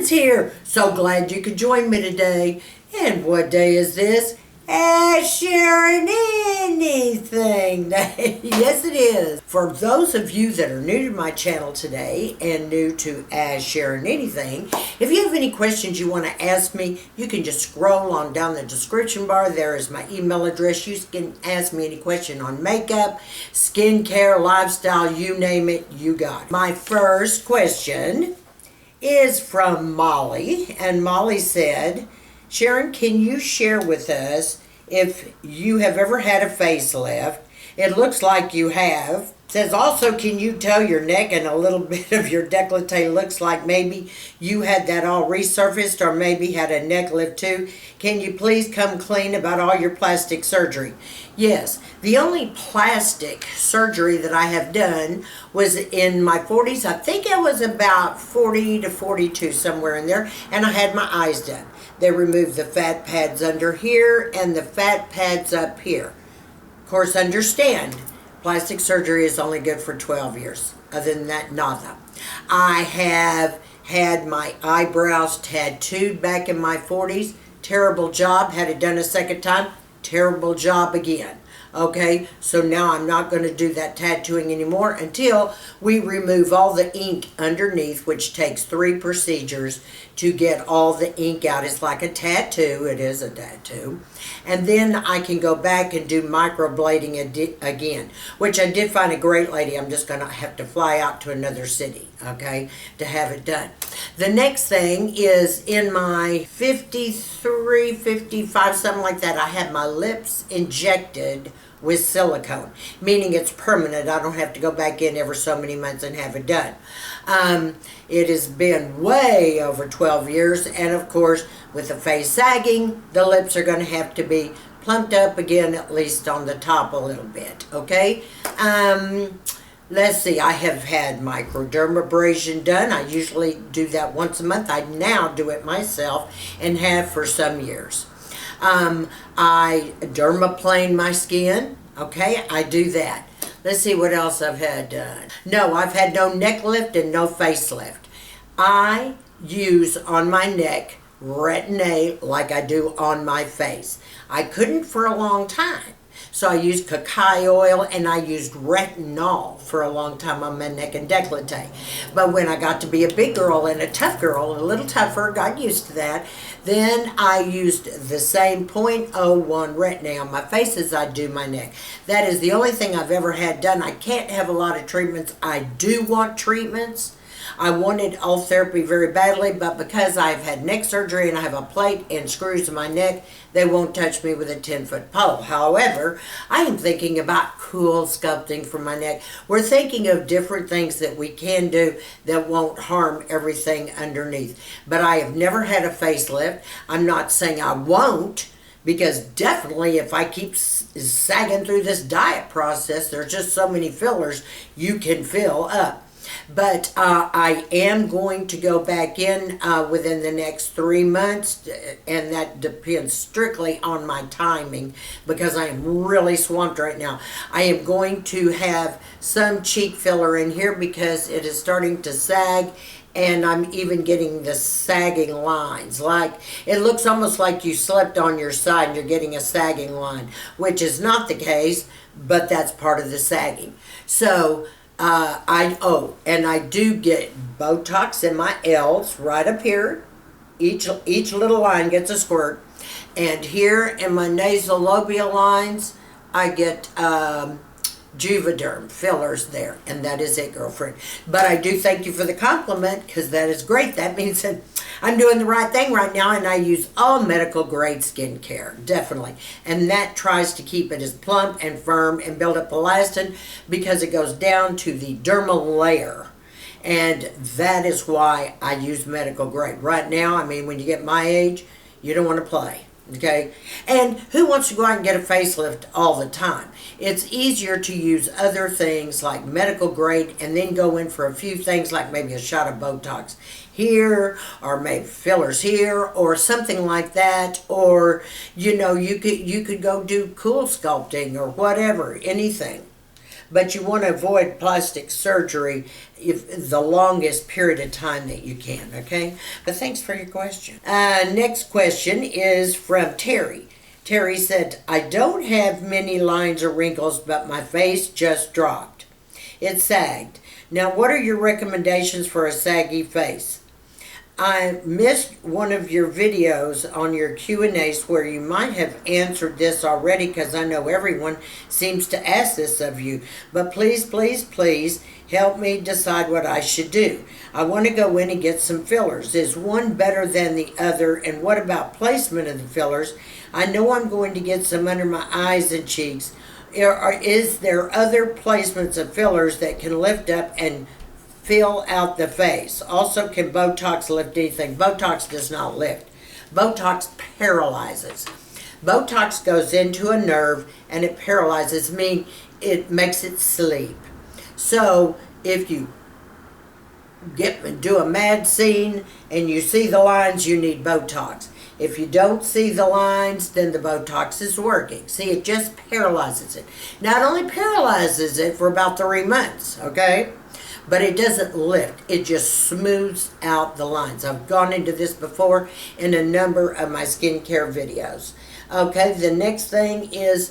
Sharon's here. So glad you could join me today. And what day is this? Sharon Anything Day. Yes, it is. For those of you that are new to my channel today and new to Sharon Anything, if you have any questions you want to ask me, you can just scroll on down the description bar. There is my email address. You can ask me any question on makeup, skincare, lifestyle, you name it, you got it. My first question is from Molly, and Molly said, Sharon, can you share with us if you have ever had a facelift? It looks like you have. It says also, can you tell your neck and a little bit of your décolleté looks like maybe you had that all resurfaced or maybe had a neck lift too? Can you please come clean about all your plastic surgery? Yes, the only plastic surgery that I have done was in my 40s. I think I was about 40 to 42, somewhere in there, and I had my eyes done. They removed the fat pads under here and the fat pads up here. Of course, understand, plastic surgery is only good for 12 years. Other than that, nada. I have had my eyebrows tattooed back in my 40s. Terrible job. Had it done a second time. Terrible job again. Okay, so now I'm not going to do that tattooing anymore until we remove all the ink underneath, which takes 3 procedures to get all the ink out. It's like a tattoo. It is a tattoo. And then I can go back and do microblading again, which I did find a great lady. I'm just going to have to fly out to another city, okay, to have it done. The next thing is in my 53, 55, something like that, I had my lips injected with silicone, meaning it's permanent. I don't have to go back in every so many months and have it done. It has been way over 12 years, and of course, with the face sagging, the lips are going to have to be plumped up again, at least on the top a little bit, okay? Let's see, I have had Microdermabrasion done. I usually do that once a month. I now do it myself and have for some years. I dermaplane my skin, okay? I do that. Let's see what else I've had done. No, I've had no neck lift and no facelift. I use on my neck retin-A like I do on my face. I couldn't for a long time. So I used cacao oil and I used retinol for a long time on my neck and décolleté. But when I got to be a big girl and a tough girl, a little tougher, got used to that, then I used the same 0.01 retin-A on my face as I do my neck. That is the only thing I've ever had done. I can't have a lot of treatments. I do want treatments. I wanted all therapy very badly, but because I've had neck surgery and I have a plate and screws in my neck, they won't touch me with a 10-foot pole. However, I am thinking about cool sculpting for my neck. We're thinking of different things that we can do that won't harm everything underneath. But I have never had a facelift. I'm not saying I won't, because definitely if I keep sagging through this diet process, there's just so many fillers you can fill up. But I am going to go back in within the next 3 months, and that depends strictly on my timing because I am really swamped right now. I am going to have some cheek filler in here because it is starting to sag, and I'm even getting the sagging lines. Like, it looks almost like you slept on your side and you're getting a sagging line, which is not the case, but that's part of the sagging. So, and I do get Botox in my L's right up here. Each little line gets a squirt. And here in my nasolabial lines, I get Juvederm fillers there. And that is it, girlfriend. But I do thank you for the compliment because that is great. That means that I'm doing the right thing right now, and I use all medical grade skincare, definitely. And that tries to keep it as plump and firm and build up elastin because it goes down to the dermal layer. And that is why I use medical grade. Right now, I mean, when you get my age, you don't want to play. Okay, and who wants to go out and get a facelift all the time? It's easier to use other things like medical grade and then go in for a few things like maybe a shot of Botox here or maybe fillers here or something like that, or you know, you could go do cool sculpting or whatever, anything. but you want to avoid plastic surgery if the longest period of time that you can, okay? But thanks for your question. Next question is from Terry. Terry said, I don't have many lines or wrinkles, but my face just dropped. It sagged. Now, what are your recommendations for a saggy face? I missed one of your videos on your Q&As where you might have answered this already, because I know everyone seems to ask this of you. But please, please, please help me decide what I should do. I want to go in and get some fillers. Is one better than the other? And what about placement of the fillers? I know I'm going to get some under my eyes and cheeks. Is there other placements of fillers that can lift up and fill out the face? Also, can Botox lift anything? Botox does not lift. Botox paralyzes. Botox goes into a nerve and it paralyzes, meaning it makes it sleep. So if you do a mad scene and you see the lines, you need Botox. If you don't see the lines, then the Botox is working. See, it just paralyzes it. Not only paralyzes it for about 3 months, okay? But it doesn't lift. It just smooths out the lines. I've gone into this before in a number of my skincare videos. Okay, the next thing is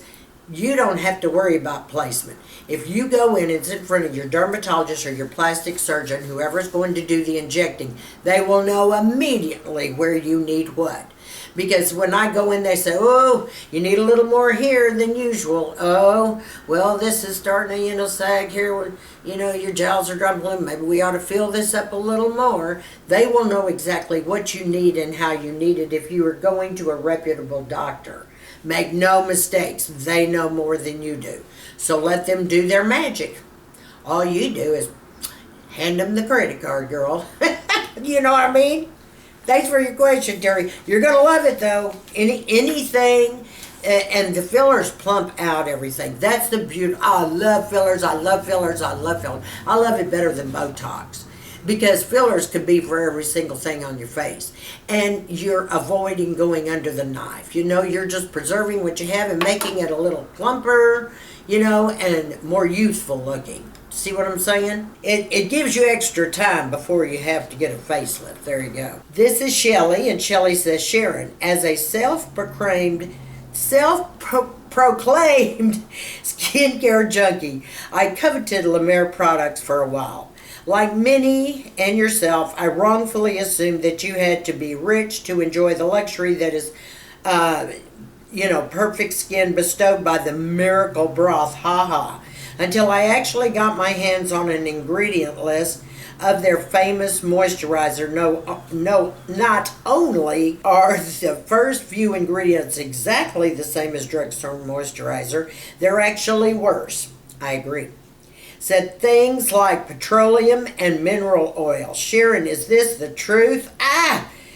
you don't have to worry about placement. If you go in and it's in front of your dermatologist or your plastic surgeon, whoever's going to do the injecting, they will know immediately where you need what. Because when I go in, they say, oh, you need a little more here than usual. Oh, well, this is starting to, sag here. Your jowls are dropping. Maybe we ought to fill this up a little more. They will know exactly what you need and how you need it if you are going to a reputable doctor. Make no mistakes. They know more than you do. So let them do their magic. All you do is hand them the credit card, girl. You know what I mean? Thanks for your question, Terry. You're going to love it, though. Anything, and the fillers plump out everything. That's the beauty. I love fillers. I love fillers. I love fillers. I love it better than Botox, because fillers could be for every single thing on your face. And you're avoiding going under the knife. You're just preserving what you have and making it a little plumper, and more youthful looking. See what I'm saying? It gives you extra time before you have to get a facelift. There you go. This is Shelly, and Shelly says, Sharon, as a self-proclaimed skincare junkie, I coveted La Mer products for a while. Like many and yourself, I wrongfully assumed that you had to be rich to enjoy the luxury that is, perfect skin bestowed by the miracle broth, until I actually got my hands on an ingredient list of their famous moisturizer. No, not only are the first few ingredients exactly the same as drugstore moisturizer, they're actually worse. I agree. Said things like petroleum and mineral oil. Sharon, is this the truth?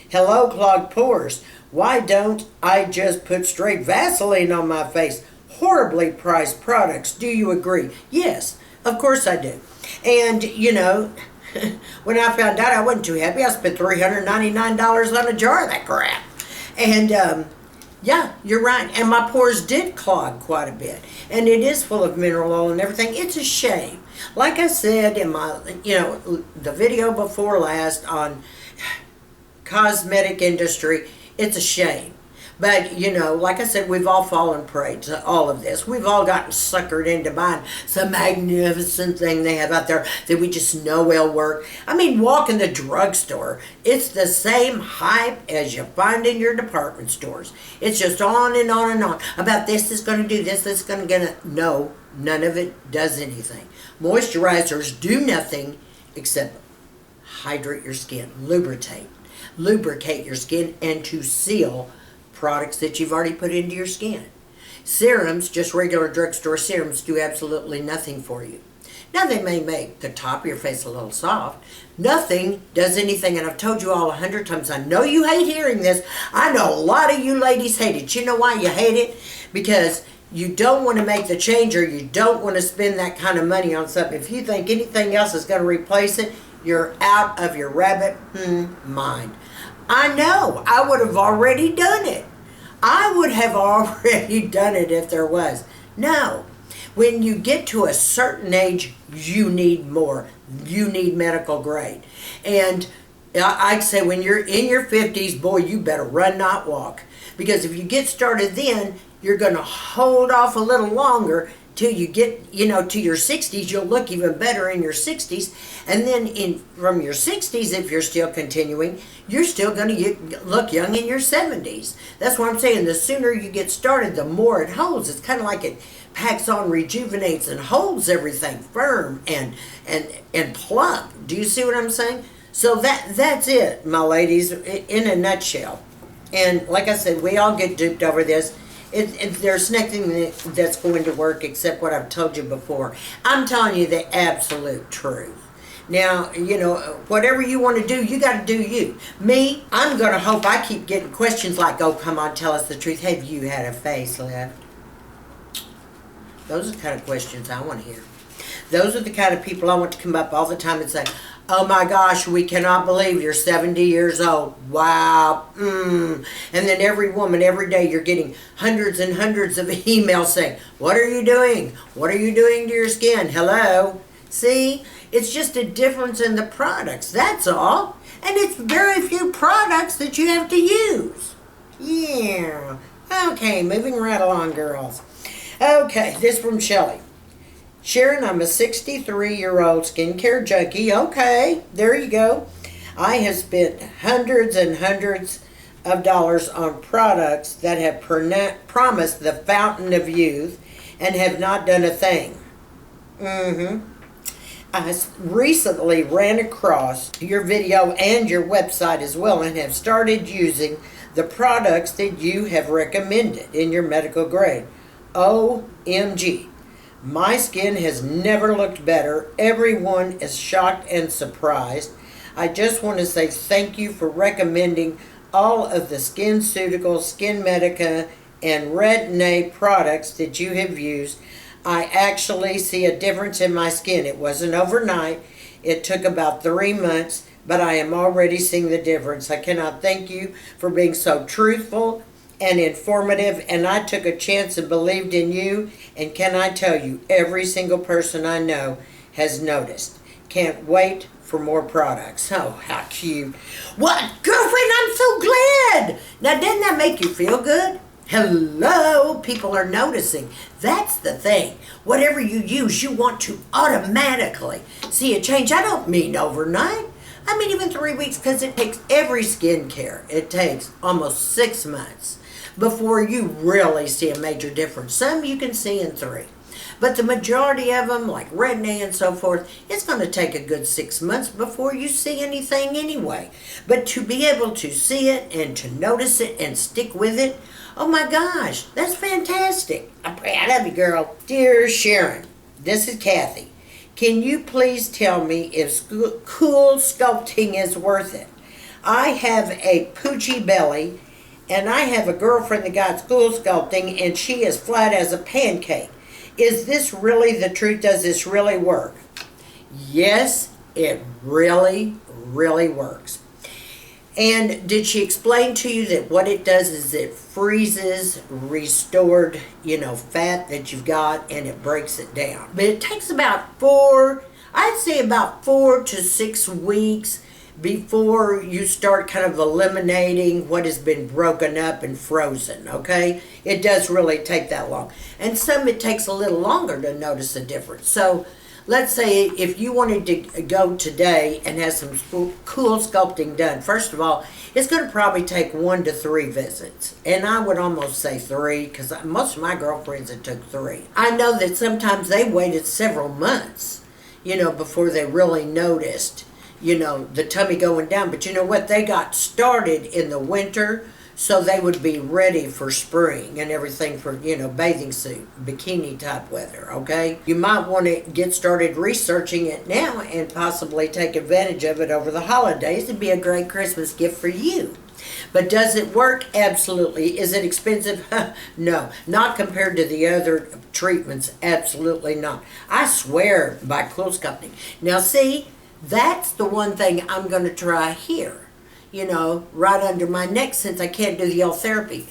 Hello, clogged pores. Why don't I just put straight Vaseline on my face? Horribly priced products. Do you agree? Yes, of course I do. And, when I found out, I wasn't too happy. I spent $399 on a jar of that crap. And, yeah, you're right. And my pores did clog quite a bit. And it is full of mineral oil and everything. It's a shame. Like I said in my, the video before last on cosmetic industry, it's a shame. But, like I said, we've all fallen prey to all of this. We've all gotten suckered into buying some magnificent thing they have out there that we just know will work. I mean, walk in the drugstore. It's the same hype as you find in your department stores. It's just on and on and on about this is going to do this is going to... No, none of it does anything. Moisturizers do nothing except hydrate your skin, lubricate your skin, and to seal products that you've already put into your skin. Serums, just regular drugstore serums, do absolutely nothing for you. Now, they may make the top of your face a little soft. Nothing does anything, and I've told you all 100 times. I know you hate hearing this. I know a lot of you ladies hate it. You know why you hate it? Because you don't want to make the change, or you don't want to spend that kind of money on something. If you think anything else is going to replace it, you're out of your rabbit mind. I know. I would have already done it. I would have already done it if there was. No. When you get to a certain age, you need more. You need medical grade. And I'd say when you're in your 50s, boy, you better run, not walk. Because if you get started then, you're going to hold off a little longer till you get, to your 60s. You'll look even better in your 60s. And then from your 60s, if you're still continuing, you're still going to look young in your 70s. That's what I'm saying. The sooner you get started, the more it holds. It's kind of like it packs on, rejuvenates, and holds everything firm and plump. Do you see what I'm saying? So that's it, my ladies, in a nutshell. And like I said, we all get duped over this. There's nothing that's going to work except what I've told you before. I'm telling you the absolute truth. Now, whatever you want to do, you got to do you. Me, I'm going to hope I keep getting questions like, oh, come on, tell us the truth. Have you had a facelift? Those are the kind of questions I want to hear. Those are the kind of people I want to come up all the time and say, oh my gosh, we cannot believe you're 70 years old. Wow. And then every woman, every day, you're getting hundreds and hundreds of emails saying, what are you doing? What are you doing to your skin? Hello? See? It's just a difference in the products. That's all. And it's very few products that you have to use. Yeah. Okay, moving right along, girls. Okay, this from Shelley. Sharon, I'm a 63-year-old skincare junkie. Okay, there you go. I have spent hundreds and hundreds of dollars on products that have promised the fountain of youth and have not done a thing. I recently ran across your video and your website as well and have started using the products that you have recommended in your medical grade. OMG. My skin has never looked better. Everyone is shocked and surprised. I just want to say thank you for recommending all of the SkinCeuticals, Skin Medica, and Retin-A products that you have used. I actually see a difference in my skin. It wasn't overnight. It took about 3 months, but I am already seeing the difference. I cannot thank you for being so truthful and informative, and I took a chance and believed in you, and can I tell you, every single person I know has noticed. Can't wait for more products. Oh, how cute. What? Girlfriend, I'm so glad. Now, didn't that make you feel good? Hello, people are noticing. That's the thing. Whatever you use, you want to automatically see a change. I don't mean overnight. I mean even 3 weeks, because it takes every skincare. It takes almost 6 months before you really see a major difference. Some you can see in 3. But the majority of them, like Retin-A and so forth, it's going to take a good 6 months before you see anything anyway. But to be able to see it and to notice it and stick with it, oh my gosh, that's fantastic. I'm proud of you, girl. Dear Sharon, this is Kathy. Can you please tell me if cool sculpting is worth it? I have a poochy belly, and I have a girlfriend that got school sculpting, and she is flat as a pancake. Is this really the truth? Does this really work? Yes, it really, really works. And did she explain to you that what it does is it freezes restored, fat that you've got, and it breaks it down? But it takes about I'd say about 4 to 6 weeks before you start kind of eliminating what has been broken up and frozen, okay? It does really take that long. And some it takes a little longer to notice a difference. So let's say if you wanted to go today and have some cool sculpting done, first of all, it's going to probably take 1 to 3 visits. And I would almost say 3, because most of my girlfriends, it took 3. I know that sometimes they waited several months, before they really noticed the tummy going down. But you know what? They got started in the winter, so they would be ready for spring and everything for, bathing suit, bikini type weather, okay? You might want to get started researching it now and possibly take advantage of it over the holidays. It'd be a great Christmas gift for you. But does it work? Absolutely. Is it expensive? No, not compared to the other treatments. Absolutely not. I swear by cool sculpting. Now see, that's the one thing I'm going to try here, right under my neck, since I can't do the L therapy,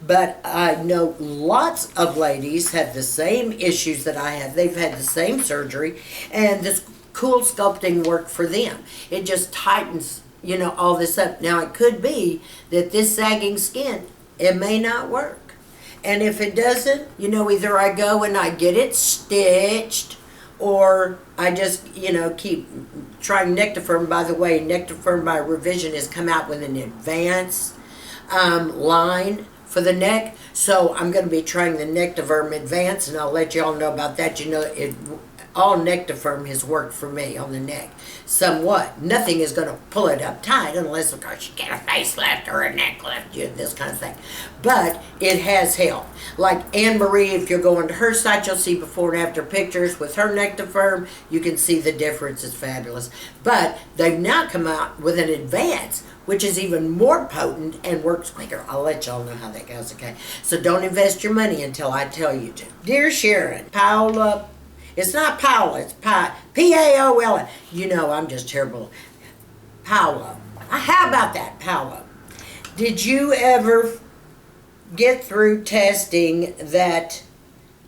But I know lots of ladies have the same issues that I have. They've had the same surgery, and this cool sculpting worked for them. It just tightens, you know, all this up. Now, it could be that this sagging skin, it may not work. And if it doesn't, you know, either I go and I get it stitched, or I just, you know, keep trying Nectifirm. By the way, Nectifirm by Revision has come out with an advanced line for the neck. So I'm going to be trying the Nectifirm Advance, and I'll let you all know about that. You know, all Nectifirm has worked for me on the neck somewhat. Nothing is going to pull it up tight unless, of course, you get a facelift or a neck lift, you know, this kind of thing. But it has helped. Like Anne-Marie, if you're going to her site, you'll see before and after pictures with her Nectifirm. You can see the difference. It's fabulous. But they've now come out with an Advance, which is even more potent and works quicker. I'll let y'all know how that goes, okay? So don't invest your money until I tell you to. Dear Sharon, Paola, it's not Paola, it's P-A-O-L-A. You know, I'm just terrible. Paola. How about that, Paola? Did you ever get through testing that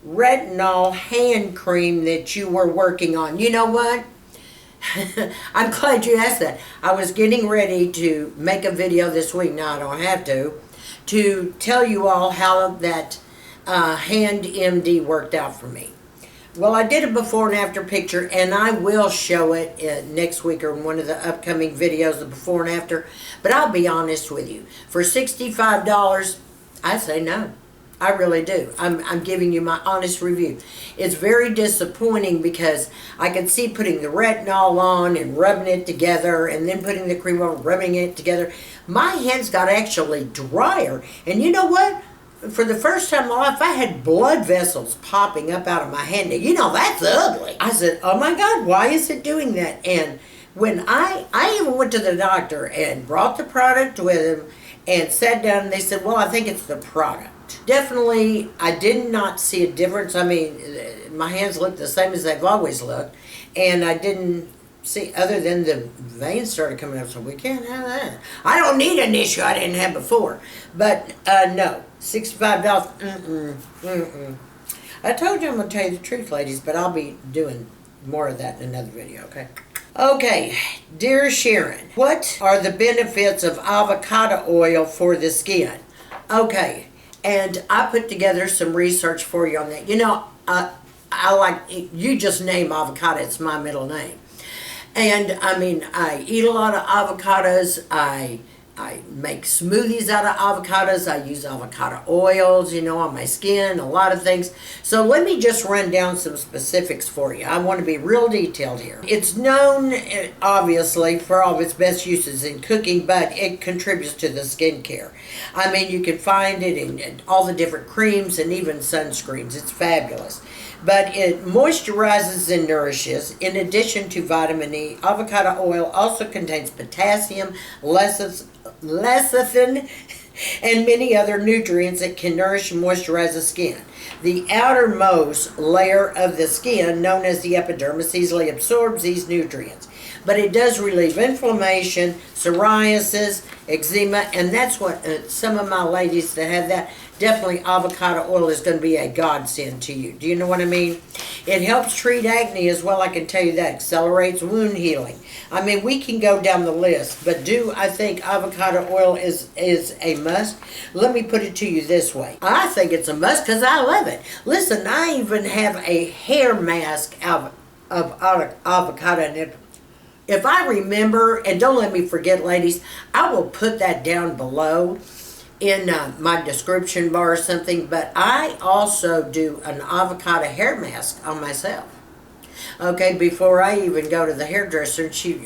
retinol hand cream that you were working on? You know what? I'm glad you asked that. I was getting ready to make a video this week, now I don't have to tell you all how that Hand MD worked out for me. Well, I did a before and after picture, and I will show it next week or in one of the upcoming videos, the before and after. But I'll be honest with you. For $65, I say no. I really do. I'm giving you my honest review. It's very disappointing because I could see putting the retinol on and rubbing it together and then putting the cream on, rubbing it together. My hands got actually drier. And you know what? For the first time in my life, I had blood vessels popping up out of my hand. You know, that's ugly. I said, oh my God, why is it doing that? And when I even went to the doctor and brought the product with him and sat down, and they said, well, I think it's the product. Definitely, I did not see a difference. I mean, my hands looked the same as they've always looked. And I didn't see, other than the veins started coming up, so we can't have that. I don't need an issue I didn't have before. But, no. $65, I told you I'm going to tell you the truth, ladies, but I'll be doing more of that in another video, okay? Okay, dear Sharon, what are the benefits of avocado oil for the skin? Okay, and I put together some research for you on that. You know, I like, you just name avocado, it's my middle name. And, I mean, I eat a lot of avocados. I make smoothies out of avocados. I use avocado oils, you know, on my skin, a lot of things. So let me just run down some specifics for you. I want to be real detailed here. It's known, obviously, for all of its best uses in cooking, but it contributes to the skincare. I mean, you can find it in all the different creams and even sunscreens. It's fabulous. But it moisturizes and nourishes. In addition to vitamin E, avocado oil also contains potassium, lecithin, and many other nutrients that can nourish and moisturize the skin. The outermost layer of the skin, known as the epidermis, easily absorbs these nutrients. But it does relieve inflammation, psoriasis, eczema, and that's what some of my ladies that have that, definitely avocado oil is going to be a godsend to you. Do you know what I mean? It helps treat acne as well, I can tell you that. Accelerates wound healing. I mean, we can go down the list, but do I think avocado oil is a must? Let me put it to you this way. I think it's a must because I love it. Listen, I even have a hair mask of avocado in it. If I remember, and don't let me forget, ladies, I will put that down below in my description bar or something, but I also do an avocado hair mask on myself. Okay, before I even go to the hairdresser, she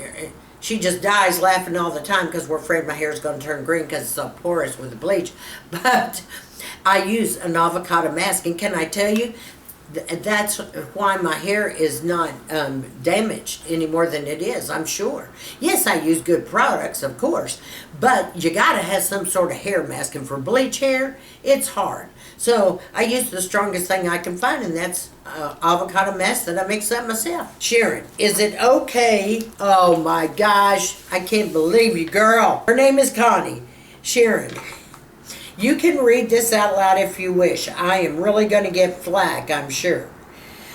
just dies laughing all the time because we're afraid my hair is going to turn green because it's so porous with the bleach. But I use an avocado mask, and can I tell you, that's why my hair is not damaged any more than it is, I'm sure. Yes, I use good products, of course, but you got to have some sort of hair mask, and for bleach hair, it's hard. So I use the strongest thing I can find, and that's avocado mask that I mix up myself. Sharon, is it okay? Oh my gosh, I can't believe you, girl. Her name is Connie. Sharon, You can read this out loud if you wish. I am really going to get flack, I'm sure.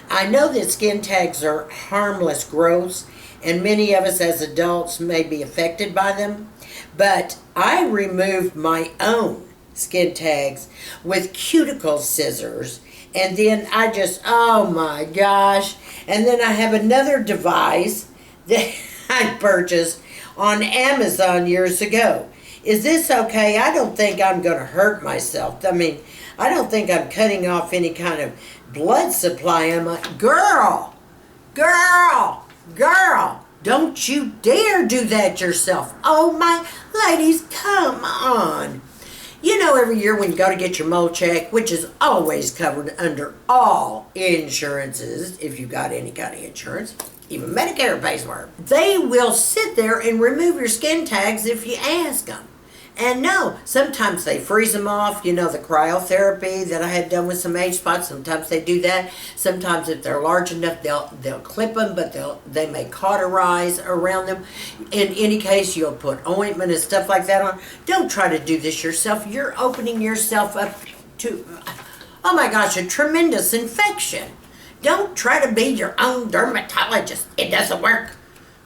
I know that skin tags are harmless growths, and many of us as adults may be affected by them, but I removed my own skin tags with cuticle scissors, and then I just, oh my gosh, and then I have another device that I purchased on Amazon years ago. Is this okay? I don't think I'm going to hurt myself. I mean, I don't think I'm cutting off any kind of blood supply. I'm like, girl, don't you dare do that yourself. Oh my, ladies, come on. You know, every year when you go to get your mole check, which is always covered under all insurances, if you've got any kind of insurance, even Medicare pays for it, they will sit there and remove your skin tags if you ask them. And no, sometimes they freeze them off. You know, the cryotherapy that I had done with some age spots, sometimes they do that. Sometimes if they're large enough, they'll clip them, but they may cauterize around them. In any case, you'll put ointment and stuff like that on. Don't try to do this yourself. You're opening yourself up to, oh my gosh, a tremendous infection. Don't try to be your own dermatologist. It doesn't work.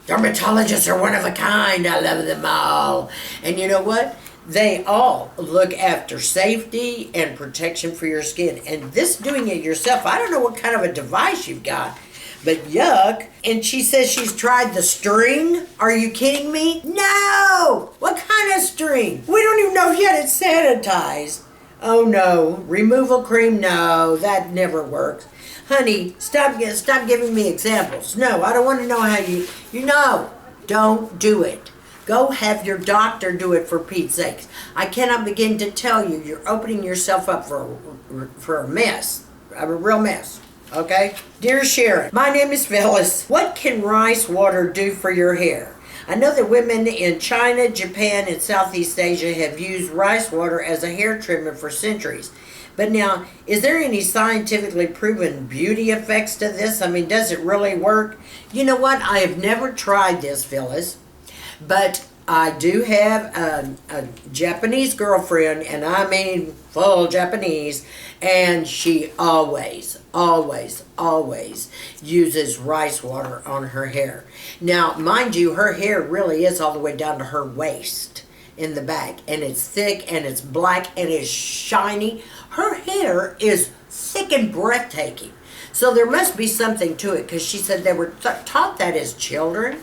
Dermatologists are one of a kind. I love them all. And you know what? They all look after safety and protection for your skin. And this doing it yourself, I don't know what kind of a device you've got, but yuck. And she says she's tried the string. Are you kidding me? No! What kind of string? We don't even know if yet it's sanitized. Oh no. Removal cream? No, that never works. Honey, stop giving me examples. No, I don't want to know how you know. Don't do it. Go have your doctor do it, for Pete's sakes. I cannot begin to tell you, you're opening yourself up for a mess, a real mess, okay? Dear Sharon, my name is Phyllis. What can rice water do for your hair? I know that women in China, Japan, and Southeast Asia have used rice water as a hair treatment for centuries. But now, is there any scientifically proven beauty effects to this? I mean, does it really work? You know what? I have never tried this, Phyllis. But I do have a Japanese girlfriend, and I mean full Japanese, and she always uses rice water on her hair. Now, mind you, her hair really is all the way down to her waist in the back, and it's thick, and it's black, and it's shiny. Her hair is thick and breathtaking. So there must be something to it, because she said they were taught that as children,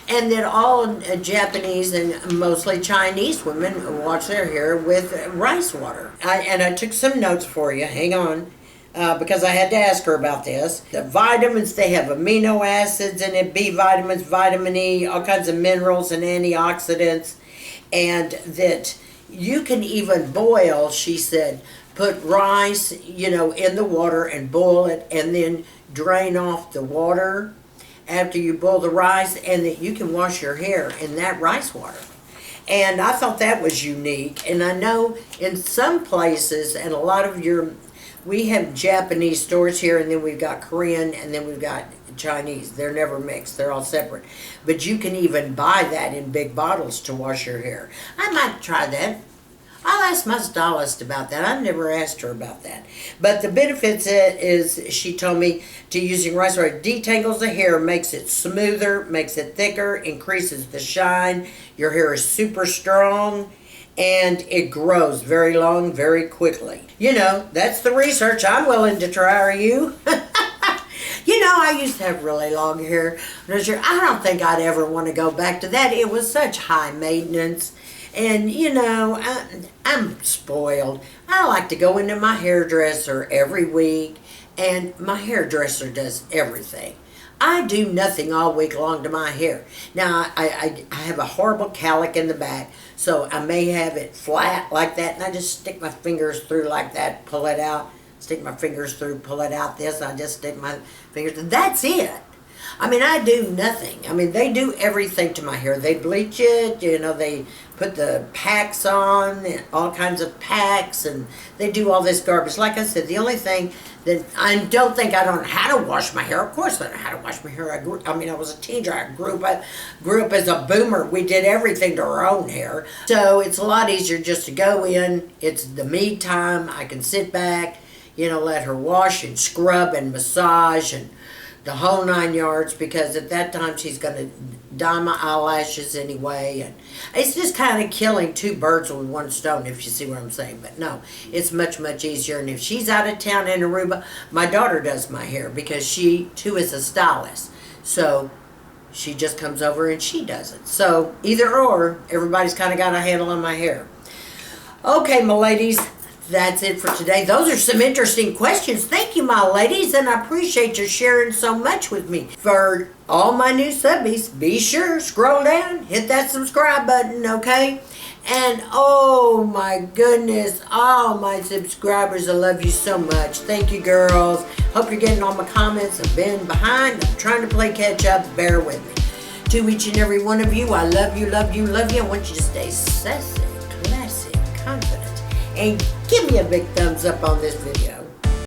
and that all Japanese and mostly Chinese women wash their hair with rice water. I took some notes for you. Hang on. Because I had to ask her about this. The vitamins, they have amino acids in it, B vitamins, vitamin E, all kinds of minerals and antioxidants, and that you can even boil, she said, put rice, in the water and boil it, and then drain off the water after you boil the rice, and that you can wash your hair in that rice water. And I thought that was unique. And I know in some places, and a lot of we have Japanese stores here, and then we've got Korean, and then we've got Chinese. They're never mixed. They're all separate. But you can even buy that in big bottles to wash your hair. I might try that. I'll ask my stylist about that. I've never asked her about that. But the benefits is, she told me, to using rice water. It detangles the hair, makes it smoother, makes it thicker, increases the shine. Your hair is super strong, and it grows very long, very quickly. That's the research I'm willing to try. Are you? I used to have really long hair. I don't think I'd ever want to go back to that. It was such high maintenance. And, I'm spoiled. I like to go into my hairdresser every week, and my hairdresser does everything. I do nothing all week long to my hair. Now, I have a horrible cowlick in the back, so I may have it flat like that, and I just stick my fingers through like that, pull it out, stick my fingers through, pull it out this, I just stick my fingers through. That's it. I mean, I do nothing. I mean, they do everything to my hair. They bleach it, you know, they put the packs on, all kinds of packs, and they do all this garbage. Like I said, the only thing that I don't think I don't know how to wash my hair. Of course I know how to wash my hair. I was a teenager. I grew up as a boomer. We did everything to our own hair. So it's a lot easier just to go in. It's the me time. I can sit back, you know, let her wash and scrub and massage and the whole 9 yards, because at that time she's going to dye my eyelashes anyway, and it's just kind of killing two birds with one stone, if you see what I'm saying. But no, it's much easier. And if she's out of town in Aruba, my daughter does my hair, because she too is a stylist, so she just comes over and she does it. So either or, everybody's kind of got a handle on my hair. Okay, my ladies, that's it for today. Those are some interesting questions. Thank you, my ladies, and I appreciate you sharing so much with me. For all my new subbies, be sure, scroll down, hit that subscribe button, okay? And oh my goodness, all my subscribers, I love you so much. Thank you, girls. Hope you're getting all my comments. I've been behind. I'm trying to play catch up. Bear with me. To each and every one of you, I love you, love you, love you. I want you to stay sassy, classy, confident, and give me a big thumbs up on this video.